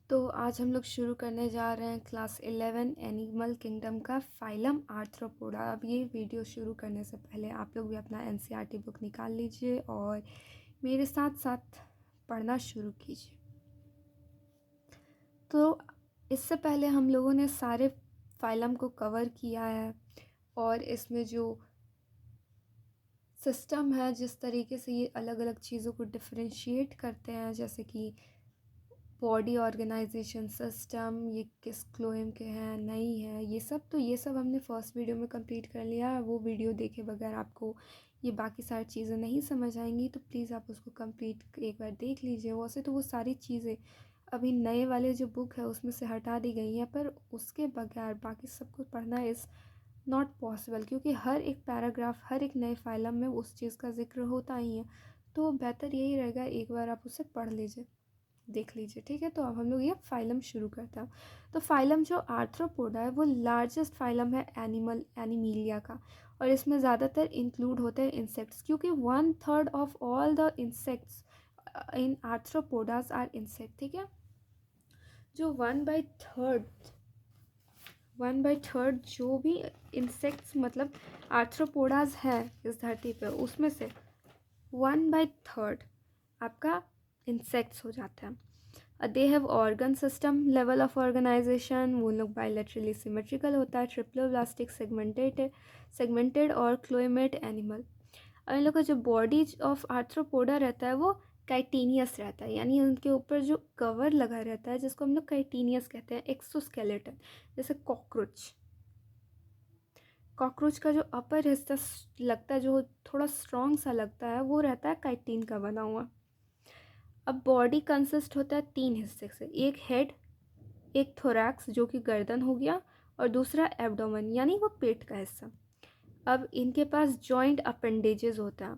तो आज हम लोग शुरू करने जा रहे हैं क्लास 11 एनिमल किंगडम का फाइलम आर्थ्रोपोडा। अब ये वीडियो शुरू करने से पहले आप लोग भी अपना एनसीईआरटी बुक निकाल लीजिए और मेरे साथ साथ पढ़ना शुरू कीजिए। तो इससे पहले हम लोगों ने सारे फाइलम को कवर किया है और इसमें जो सिस्टम है, जिस तरीके से ये अलग अलग चीज़ों को डिफरेंशिएट करते हैं, जैसे कि बॉडी ऑर्गेनाइजेशन सिस्टम, ये किस क्लोएम के हैं नहीं है, ये सब हमने फर्स्ट वीडियो में कंप्लीट कर लिया है। वो वीडियो देखे बगैर आपको ये बाकी सारी चीज़ें नहीं समझ आएंगी, तो प्लीज़ आप उसको कंप्लीट एक बार देख लीजिए। वैसे तो वो सारी चीज़ें अभी नए वाले जो बुक है उसमें से हटा दी गई हैं, पर उसके बगैर बाकी सब कुछ पढ़ना इज़ नॉट पॉसिबल, क्योंकि हर एक पैराग्राफ, हर एक नए फाइलम में उस चीज़ का जिक्र होता ही है। तो बेहतर यही रहेगा एक बार आप उसे पढ़ लीजिए, देख लीजिए। ठीक है, तो अब हम लोग ये फाइलम शुरू करते हैं। तो फाइलम जो आर्थ्रोपोडा है वो लार्जेस्ट फाइलम है एनिमीलिया का, और इसमें ज़्यादातर इंक्लूड होते हैं इंसेक्ट्स, क्योंकि 1/3 of all the insects in arthropods are insect. ठीक है, जो 1/3 जो भी इंसेक्ट्स मतलब आर्थ्रोपोडाज है इस धरती पे, उसमें से 1/3 आपका इंसेक्ट्स हो जाते हैं। They have organ system level of organisation, वो लोग बायलैटरली सिमेट्रिकल होता है, ट्रिप्लोब्लास्टिक सेगमेंटेड और क्लोएमेट एनिमल। और इन लोग का जो बॉडी ऑफ आर्थ्रोपोडा रहता है वो काइटिनियस रहता है, यानी उनके ऊपर जो कवर लगा रहता है जिसको हम लोग काइटिनियस कहते हैं, एक्सोस्केलेटन। जैसे कॉकरोच का जो अपर हिस्सा लगता है, जो थोड़ा स्ट्रॉन्ग सा लगता है, वो रहता है काइटिन का बना हुआ। अब बॉडी कंसिस्ट होता है 3 हिस्से से, एक हेड, एक थोरैक्स जो कि गर्दन हो गया, और दूसरा एब्डोमेन यानी वो पेट का हिस्सा। अब इनके पास जॉइंट अपेंडेजेस होता है,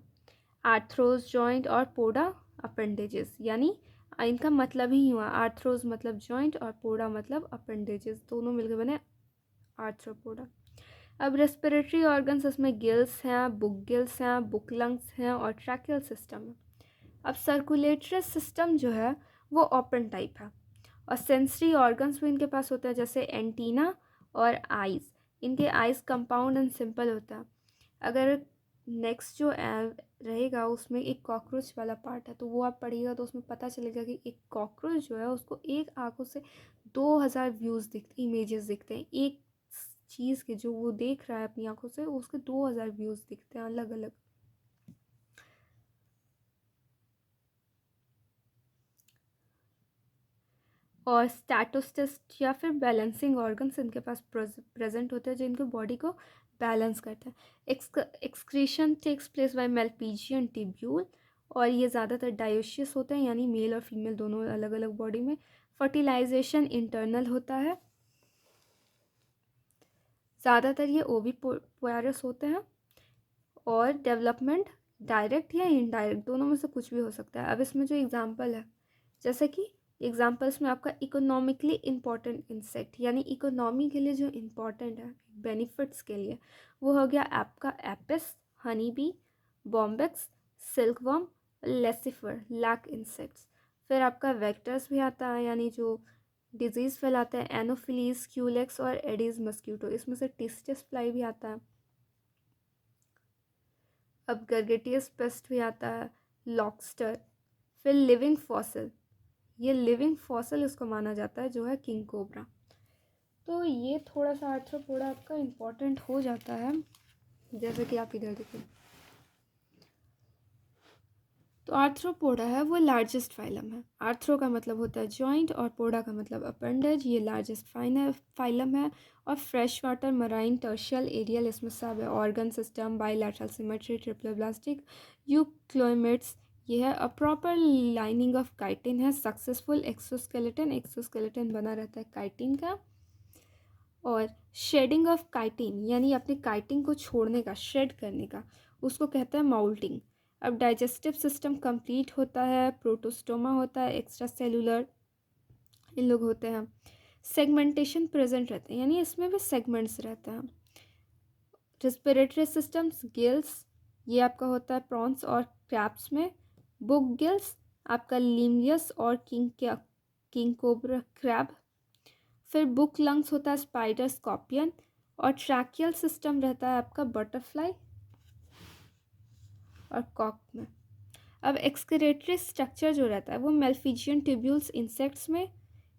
आर्थ्रोज जॉइंट और पोडा अपेंडेजेस, यानी इनका मतलब ही हुआ आर्थ्रोज मतलब जॉइंट और पोडा मतलब अपेंडेजेस, दोनों मिलकर बने आर्थ्रोपोडा। अब रेस्पिरेटरी ऑर्गन्स इसमें गिल्स हैं, बुक गिल्स हैं, बुक लंग्स हैं और ट्रैकियल सिस्टम है। अब सर्कुलेटरी सिस्टम जो है वो ओपन टाइप है, और सेंसरी ऑर्गन्स भी इनके पास होता है, जैसे एंटीना और आइज़। इनके आइज़ कंपाउंड एंड सिंपल होता है। अगर नेक्स्ट जो रहेगा उसमें एक कॉकरोच वाला पार्ट है, तो वो आप पढ़िएगा तो उसमें पता चलेगा कि एक कॉकरोच जो है उसको एक आंखों से 2000 व्यूज़ दिखते, इमेजेस दिखते हैं। एक चीज़ के जो वो देख रहा है अपनी आंखों से, उसके 2000 व्यूज़ दिखते हैं अलग अलग। और स्टैटोसिस्ट या फिर बैलेंसिंग ऑर्गन्स इनके पास प्रेजेंट होते हैं, जो इनके बॉडी को बैलेंस करते हैं। Excretion takes place by Malpighian tubule, और ये ज़्यादातर डायोशियस होते हैं, यानी मेल और फीमेल दोनों अलग अलग बॉडी में। फर्टिलाइजेशन इंटरनल होता है, ज़्यादातर ये ओविपोरस होते हैं। और डेवलपमेंट डायरेक्ट या इनडायरेक्ट, दोनों में से कुछ भी हो सकता है। अब इसमें जो एग्जांपल है, जैसे कि एग्जांपल्स में आपका इकोनॉमिकली इम्पॉर्टेंट इंसेक्ट, यानी इकोनॉमी के लिए जो इम्पॉर्टेंट है बेनिफिट्स के लिए, वो हो गया आपका Apis, honey bee, Bombyx, silkworm, Laccifer, lac insects. फिर आपका वेक्टर्स भी आता है, यानी जो डिजीज़ फैलाते हैं, एनोफिलीज, क्यूलेक्स और एडीज मस्क्यूटो। इसमें से टिस्टिस फ्लाई भी आता है। अब गर्गेटियस पेस्ट भी आता है, लॉबस्टर। फिर लिविंग फॉसिल, ये लिविंग फॉसिल इसको माना जाता है, जो है किंग कोबरा। तो ये थोड़ा सा आर्थ्रोपोडा आपका इम्पोर्टेंट हो जाता है, जैसे कि आप इधर देखिए। तो आर्थ्रोपोडा है वो लार्जेस्ट फाइलम है। आर्थ्रो का मतलब होता है जॉइंट और पोडा का मतलब अपेंडेज। ये लार्जेस्ट फाइलम है, और fresh water, marine, terrestrial, aerial, इसमें सब है। Organ system, bilateral symmetry, triploblastic, eucoelomates, ये है। A proper lining of chitin है, सक्सेसफुल एक्सोस्केलेटन बना रहता है काइटिन का। और शेडिंग ऑफ काइटिन, यानी अपने काइटिन को छोड़ने का, शेड करने का, उसको कहते हैं माउल्टिंग। अब डाइजेस्टिव सिस्टम कंप्लीट होता है, प्रोटोस्टोमा होता है, एक्स्ट्रा सेलुलर इन लोग होते हैं। सेगमेंटेशन प्रेजेंट रहते हैं, यानी इसमें भी सेगमेंट्स रहते हैं। रेस्पिरेटरी सिस्टम्स, गिल्स, ये आपका होता है प्रॉन्स और क्रैब्स में। बुक गिल्स आपका लीमियस और किंग किंग कोबरा क्रैब। फिर बुक लंग्स होता है स्पाइडर स्कॉर्पियन। और ट्रैकियल सिस्टम रहता है आपका बटरफ्लाई और कॉक में। अब एक्सक्रीटरी स्ट्रक्चर जो रहता है वो मेल्फिजियन ट्यूब्यूल्स इंसेक्ट्स में,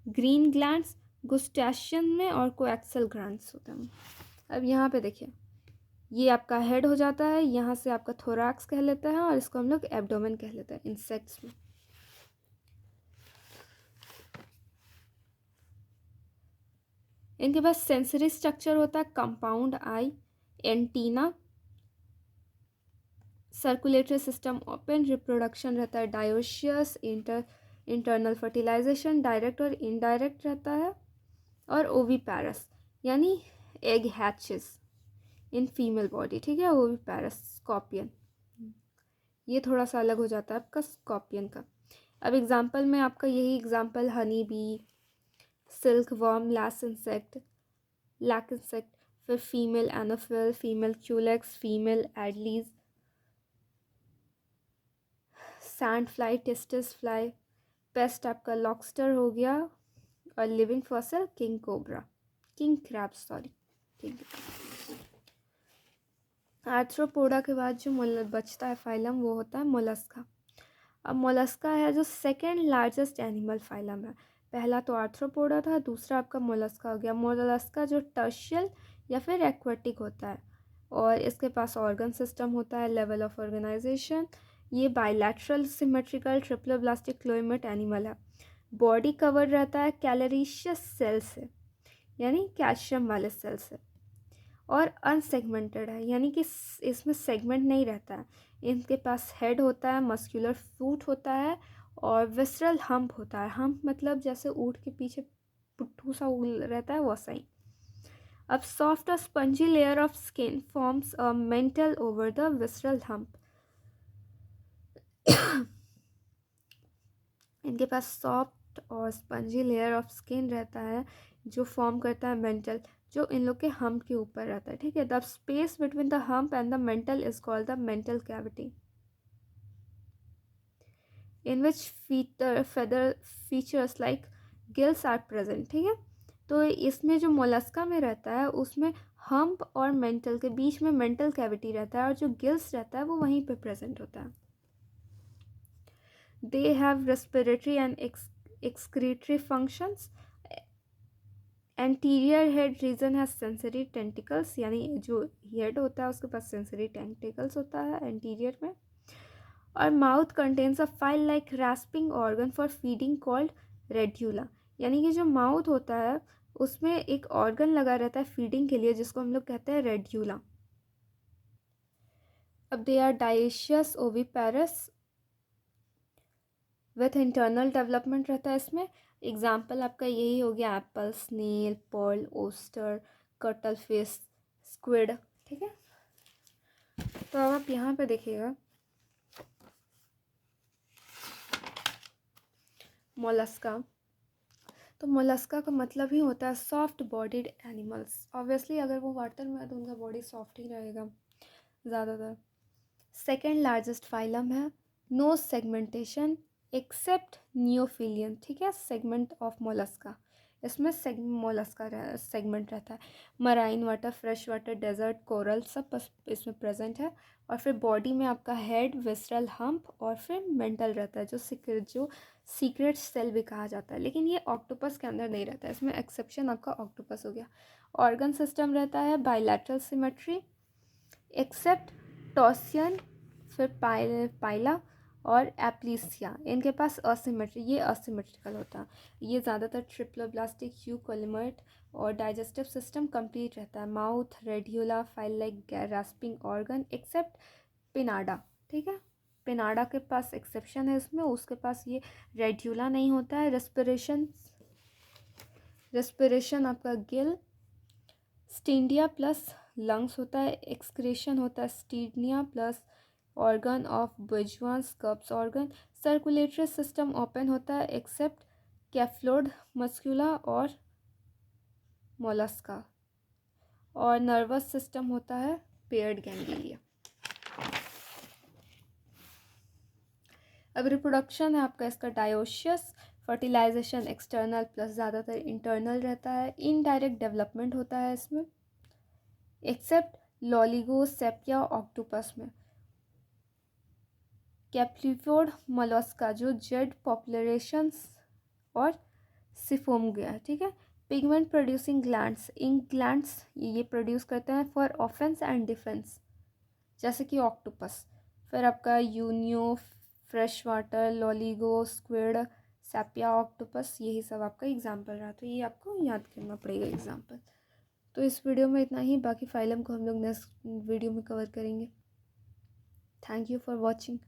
ग्रीन ग्लैंड्स गुस्टैशियन में और कोएक्सल ग्लैंड्स होते हैं। अब यहाँ पे देखिए, ये आपका हेड हो जाता है, यहाँ से आपका थोरैक्स कह लेते हैं और इसको हम लोग एब्डोमेन कह लेते हैं इंसेक्ट्स में। इनके पास सेंसरी स्ट्रक्चर होता है compound eye, antenna, circulatory system open, reproduction रहता है डायोशियस, इंटरनल फर्टिलाइजेशन डायरेक्ट और इनडायरेक्ट रहता है, और ओवीपैरस यानी egg hatches in female body, ठीक है। ओवीपैरस स्कॉर्पियन, ये थोड़ा सा अलग हो जाता है आपका स्कॉर्पियन का। अब एग्जांपल में आपका यही example honey bee, silk worm, lac insect, फिर female Anopheles, female Culex, female Aedes, sand fly, tsetse fly, pest आपका लॉबस्टर हो गया, और living fossil king cobra, king crab sorry, king. Arthropoda के बाद जो बचता है फाइलम वो होता है मोलस्का। अब मोलस्का है जो सेकेंड लार्जेस्ट एनिमल फाइलम है। पहला तो आर्थ्रोपोडा था, दूसरा आपका मोलस्का हो गया। मोलस्का जो टर्शियल या फिर एक्वेटिक होता है, और इसके पास ऑर्गन सिस्टम होता है, लेवल ऑफ ऑर्गेनाइजेशन। ये बाइलैटरल सिमेट्रिकल ट्रिप्लोब्लास्टिक क्लोइमेट एनिमल है। बॉडी कवर रहता है कैलरीशियस सेल से, यानी कैल्शियम वाले सेल से, और अनसेगमेंटेड है, यानी कि इसमें सेगमेंट नहीं रहता है। इनके पास हेड होता है, मस्कुलर फूट होता है, और विसरल हम्प होता है। हम्प मतलब जैसे ऊँट के पीछे पुट्ठू सा रहता है वैसा ही। अब सॉफ्ट और spongy layer of skin forms a mental over the visceral hump. इनके पास सॉफ्ट और स्पंजी लेयर ऑफ स्किन रहता है जो फॉर्म करता है मेंटल, जो इन लोग के हम्प के ऊपर रहता है, ठीक है। The space between the hump and the mantle is called the mantle cavity, in which feather features like gills are present, ठीक है। तो इसमें जो मोलस्का में रहता है उसमें हम्प और मेंटल के बीच में मेंटल कैविटी रहता है, और जो गिल्स रहता है वो वहीं पे प्रेजेंट होता है। They have respiratory and excretory functions. Anterior head region है सेंसरी टेंटिकल्स, यानी जो हेड होता है उसके पास सेंसरी टेंटिकल्स होता है एंटीरियर में। और mouth contains a file like rasping organ for feeding called radula, यानी कि जो माउथ होता है उसमें एक ऑर्गन लगा रहता है फीडिंग के लिए जिसको हम लोग कहते हैं रेड्यूला। अब they are dioecious oviparous with internal development रहता है इसमें। एग्जाम्पल आपका यही हो गया apple, snail, pearl, oyster, cuttlefish, squid, ठीक है। तो अब आप यहाँ पे देखिएगा मोलस्का। तो मोलस्का का मतलब ही होता है सॉफ्ट बॉडीड एनिमल्स। ऑब्वियसली अगर वो वाटर में है तो उनका बॉडी सॉफ्ट ही रहेगा ज़्यादातर। सेकेंड लार्जेस्ट फाइलम है, नो सेगमेंटेशन एक्सेप्ट नियोफिलियन, ठीक है। सेगमेंट ऑफ मोलस्का, इसमें मोलस्का सेगमेंट रहता है। Marine water, fresh water, desert, coral सब इसमें प्रेजेंट है। और फिर बॉडी में आपका हेड, विसरल हम्प और फिर मेंटल रहता है, जो सीक्रेट सेल भी कहा जाता है। लेकिन ये ऑक्टोपस के अंदर नहीं रहता है, इसमें एक्सेप्शन आपका ऑक्टोपस हो गया। ऑर्गन सिस्टम रहता है बाइलैटरल सिमेट्री एक्सेप्ट टॉसियन, फिर पाइला और एप्लीसिया, इनके पास असिमेट्री, ये असिमेट्रिकल होता है। ये ज़्यादातर ट्रिप्लोब्लास्टिक यूकोलिमेट और डाइजेस्टिव सिस्टम कंप्लीट रहता है। Mouth, radula, file like rasping organ except पिनाडा, ठीक है। पिनाडा के पास एक्सेप्शन है इसमें, उसके पास ये रेडियोला नहीं होता है। रेस्पिरेशन आपका गिल, स्टिंडिया प्लस लंग्स होता है। एक्सक्रेशन होता है स्टीडनिया प्लस ऑर्गन ऑफ बुर्जुआन स्कर्प्स ऑर्गन। सर्कुलेटरी सिस्टम ओपन होता है एक्सेप्ट कैफ्लोड मस्कुला और मोलस्का। और नर्वस सिस्टम होता है पेयर्ड गैंग्लिया। अब रिप्रोडक्शन है आपका इसका डायोशियस, फर्टिलाइजेशन एक्सटर्नल प्लस ज़्यादातर इंटरनल रहता है। इनडायरेक्ट डेवलपमेंट होता है इसमें, एक्सेप्ट लॉलिगोसेप्टिया ऑक्टोपस में। कैप्लिफोर्ड मोलस्का जो जेड पॉपुलेशंस और सिफोमगिया, ठीक है। Pigment producing glands, ink glands ये प्रोड्यूस करते हैं फॉर ऑफेंस एंड डिफेंस, जैसे कि ऑक्टोपस। फिर आपका Unio, fresh water, Loligo, squid, Sepia octopus, यही सब आपका एग्जाम्पल रहा, तो ये आपको याद करना पड़ेगा एग्जाम्पल। तो इस वीडियो में इतना ही, बाकी फाइलम को हम लोग नेक्स्ट वीडियो में कवर करेंगे। Thank you for watching.